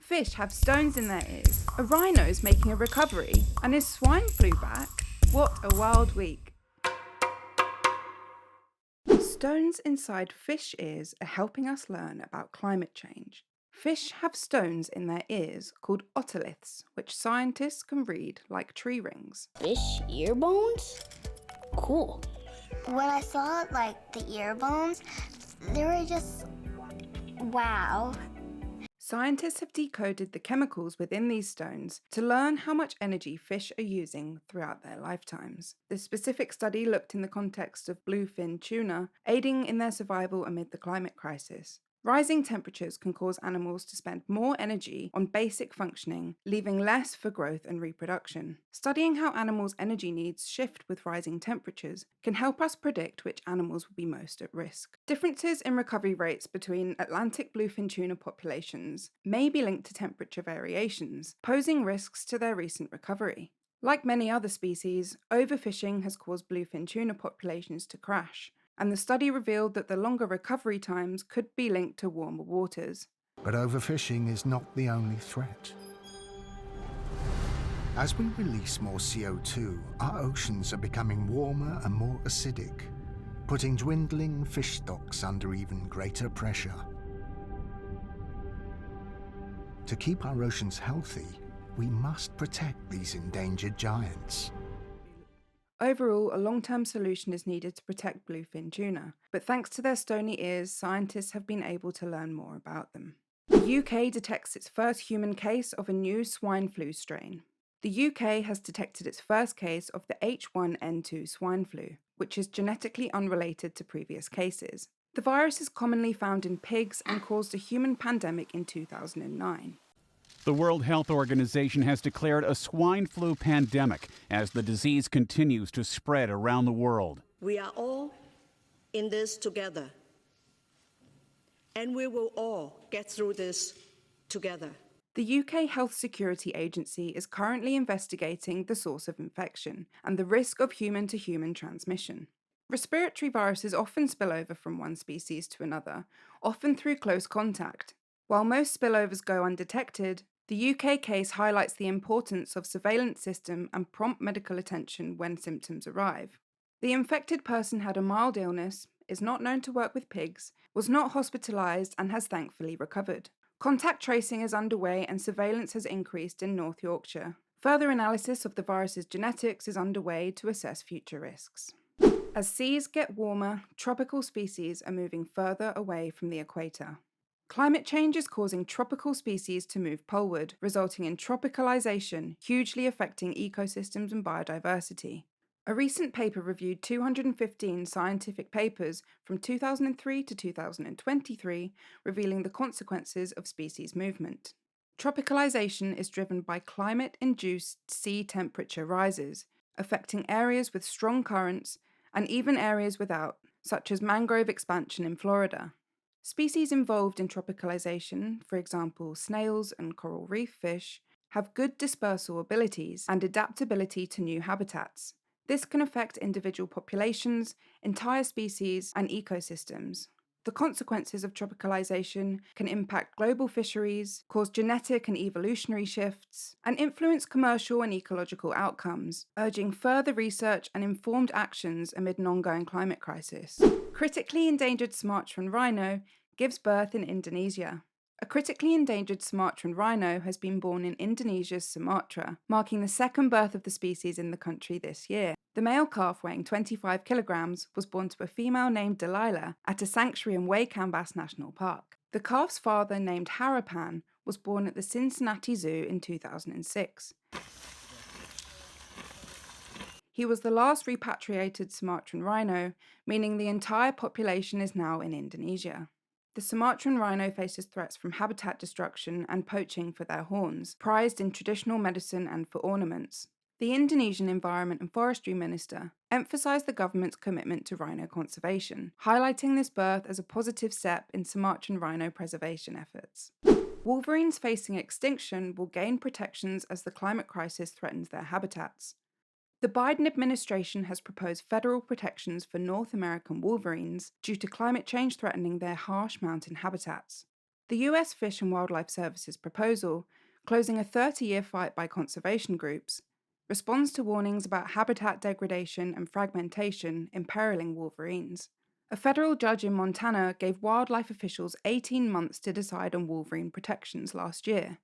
Fish have stones in their ears, a rhino's making a recovery, and is swine flu back? What a wild week. Stones inside fish ears are helping us learn about climate change. Fish have stones in their ears called otoliths, which scientists can read like tree rings. Fish ear bones? Cool. When I saw the ear bones, they were just wow. Scientists have decoded the chemicals within these stones to learn how much energy fish are using throughout their lifetimes. The specific study looked in the context of bluefin tuna, aiding in their survival amid the climate crisis. Rising temperatures can cause animals to spend more energy on basic functioning, leaving less for growth and reproduction. Studying how animals' energy needs shift with rising temperatures can help us predict which animals will be most at risk. Differences in recovery rates between Atlantic bluefin tuna populations may be linked to temperature variations, posing risks to their recent recovery. Like many other species, overfishing has caused bluefin tuna populations to crash, and the study revealed that the longer recovery times could be linked to warmer waters. But overfishing is not the only threat. As we release more CO2, our oceans are becoming warmer and more acidic, putting dwindling fish stocks under even greater pressure. To keep our oceans healthy, we must protect these endangered giants. Overall, a long-term solution is needed to protect bluefin tuna, but thanks to their stony ears, scientists have been able to learn more about them. The UK detects its first human case of a new swine flu strain. The UK has detected its first case of the H1N2 swine flu, which is genetically unrelated to previous cases. The virus is commonly found in pigs and caused a human pandemic in 2009. The World Health Organization has declared a swine flu pandemic as the disease continues to spread around the world. We are all in this together, and we will all get through this together. The UK Health Security Agency is currently investigating the source of infection and the risk of human-to-human transmission. Respiratory viruses often spill over from one species to another, often through close contact. While most spillovers go undetected, the UK case highlights the importance of surveillance system and prompt medical attention when symptoms arrive. The infected person had a mild illness, is not known to work with pigs, was not hospitalised and has thankfully recovered. Contact tracing is underway and surveillance has increased in North Yorkshire. Further analysis of the virus's genetics is underway to assess future risks. As seas get warmer, tropical species are moving further away from the equator. Climate change is causing tropical species to move poleward, resulting in tropicalization, hugely affecting ecosystems and biodiversity. A recent paper reviewed 215 scientific papers from 2003 to 2023, revealing the consequences of species movement. Tropicalization is driven by climate-induced sea temperature rises, affecting areas with strong currents and even areas without, such as mangrove expansion in Florida. Species involved in tropicalization, for example snails and coral reef fish, have good dispersal abilities and adaptability to new habitats. This can affect individual populations, entire species, and ecosystems. The consequences of tropicalization can impact global fisheries, cause genetic and evolutionary shifts, and influence commercial and ecological outcomes, urging further research and informed actions amid an ongoing climate crisis. Critically endangered Sumatran rhino gives birth in Indonesia. A critically endangered Sumatran rhino has been born in Indonesia's Sumatra, marking the second birth of the species in the country this year. The male calf, weighing 25 kilograms, was born to a female named Delilah at a sanctuary in Wakambas National Park. The calf's father, named Harapan, was born at the Cincinnati Zoo in 2006. He was the last repatriated Sumatran rhino, meaning the entire population is now in Indonesia. The Sumatran rhino faces threats from habitat destruction and poaching for their horns, prized in traditional medicine and for ornaments. The Indonesian Environment and Forestry Minister emphasised the government's commitment to rhino conservation, highlighting this birth as a positive step in Sumatran rhino preservation efforts. Wolverines facing extinction will gain protections as the climate crisis threatens their habitats. The Biden administration has proposed federal protections for North American wolverines due to climate change threatening their harsh mountain habitats. The US Fish and Wildlife Service's proposal, closing a 30-year fight by conservation groups, responds to warnings about habitat degradation and fragmentation imperiling wolverines. A federal judge in Montana gave wildlife officials 18 months to decide on wolverine protections last year.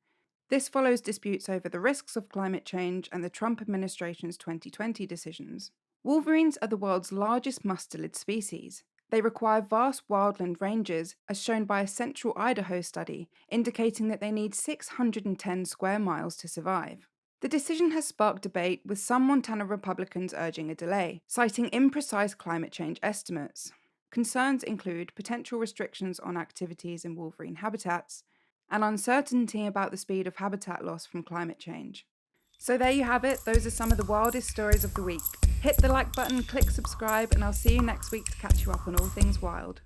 This follows disputes over the risks of climate change and the Trump administration's 2020 decisions. Wolverines are the world's largest mustelid species. They require vast wildland ranges, as shown by a central Idaho study, indicating that they need 610 square miles to survive. The decision has sparked debate, with some Montana Republicans urging a delay, citing imprecise climate change estimates. Concerns include potential restrictions on activities in wolverine habitats and uncertainty about the speed of habitat loss from climate change. So there you have it, those are some of the wildest stories of the week. Hit the like button, click subscribe, and I'll see you next week to catch you up on all things wild.